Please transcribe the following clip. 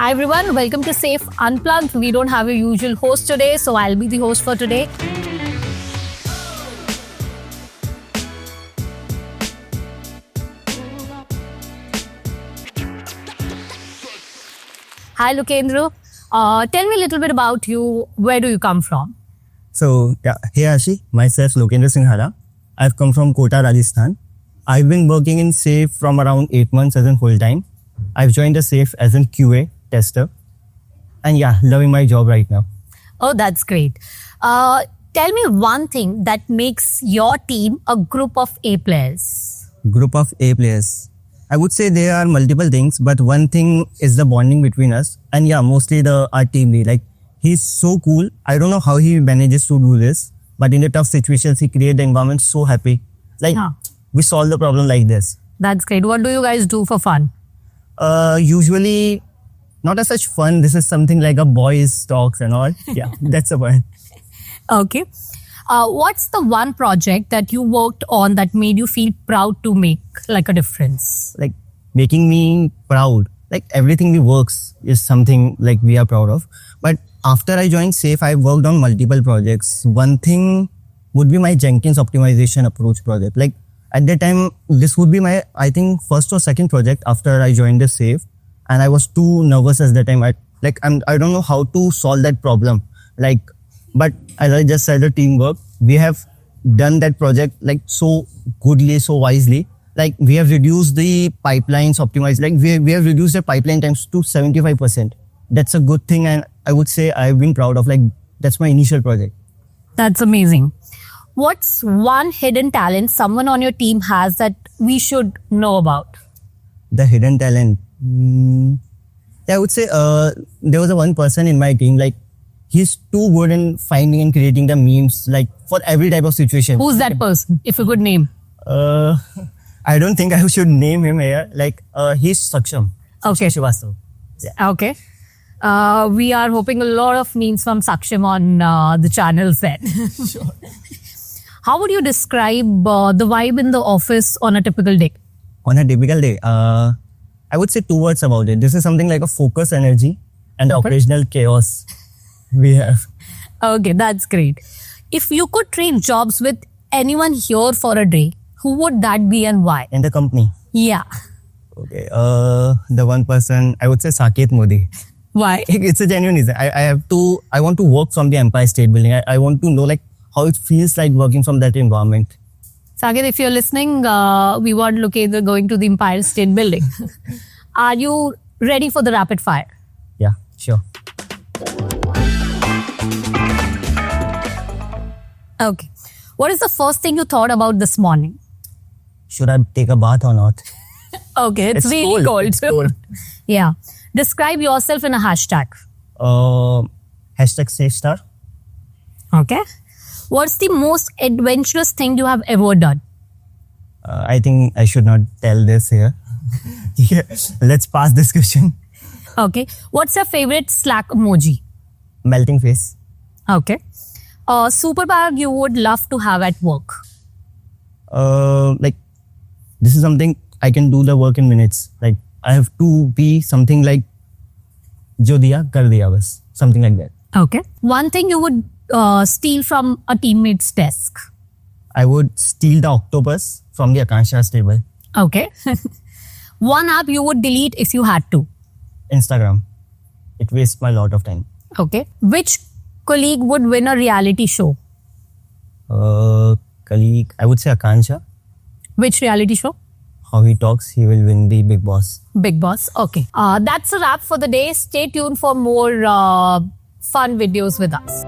Hi everyone, welcome to Safe Unplugged. We don't have a usual host today, so I'll be the host for today. Hi Lokendra. Tell me a little bit about you. Where do you come from? So, hey Ashi, myself Lokendra Singhara. I've come from Kota, Rajasthan. I've been working in SAFE from around 8 months as a full time. I've joined the SAFE as a QA tester. And loving my job right now. Oh, that's great. Tell me one thing that makes your team a group of A players. Group of A players. I would say there are multiple things, but one thing is the bonding between us. And mostly our team lead. Like, he's so cool. I don't know how he manages to do this, but in the tough situations, he creates the environment so happy. Like, we solve the problem like this. That's great. What do you guys do for fun? Usually, not as such fun. This is something like a boys' talks and all. Yeah, that's the point. Okay. What's the one project that you worked on that made you feel proud to make like a difference? Like making me proud. Like everything we works is something like we are proud of. But after I joined SAFE, I worked on multiple projects. One thing would be my Jenkins optimization approach project. Like at that time, this would be my, I think, first or second project after I joined the SAFE. And I was too nervous at that time. I don't know how to solve that problem. Like, but as I just said, the teamwork, we have done that project like so goodly, so wisely. Like we have reduced the pipelines optimized. Like we have reduced the pipeline times to 75%. That's a good thing. And I would say I've been proud of, like, that's my initial project. That's amazing. What's one hidden talent someone on your team has that we should know about? The hidden talent. I would say there was a one person in my team, like he's too good in finding and creating the memes, like for every type of situation. Who's that person, if you could name? I don't think I should name him here. Like he's Saksham. Okay. Srivastava. Yeah. Okay. We are hoping a lot of memes from Saksham on the channels then. Sure. How would you describe the vibe in the office on a typical day? On a typical day, I would say 2 words about it. This is something like a focus energy and operational chaos we have. Okay, that's great. If you could trade jobs with anyone here for a day, who would that be and why? In the company? Yeah. Okay, the one person, I would say Saket Modi. Why? It's a genuine reason. I want to work from the Empire State Building. I want to know like how it feels like working from that environment. Saket, if you're listening, we want Lokendra going to the Empire State Building. Are you ready for the rapid fire? Yeah, sure. Okay. What is the first thing you thought about this morning? Should I take a bath or not? Okay, it's really cold. It's cold. Yeah. Describe yourself in a hashtag. Hashtag SafeStar. Okay. What's the most adventurous thing you have ever done? I think I should not tell this here. Yeah, let's pass this question. Okay. What's your favorite Slack emoji? Melting face. Okay. Superpower you would love to have at work? Like, this is something I can do the work in minutes. Like, I have to be something like Jo diya, kar diya bas. Something like that. Okay. One thing you would steal from a teammate's desk? I would steal the octopus from the Akansha's table. Okay. One app you would delete if you had to? Instagram. It wastes my lot of time. Okay. Which colleague would win a reality show? Colleague, I would say Akansha. Which reality show? How he talks, he will win the Bigg Boss. Bigg Boss. Okay. That's a wrap for the day. Stay tuned for more fun videos with us.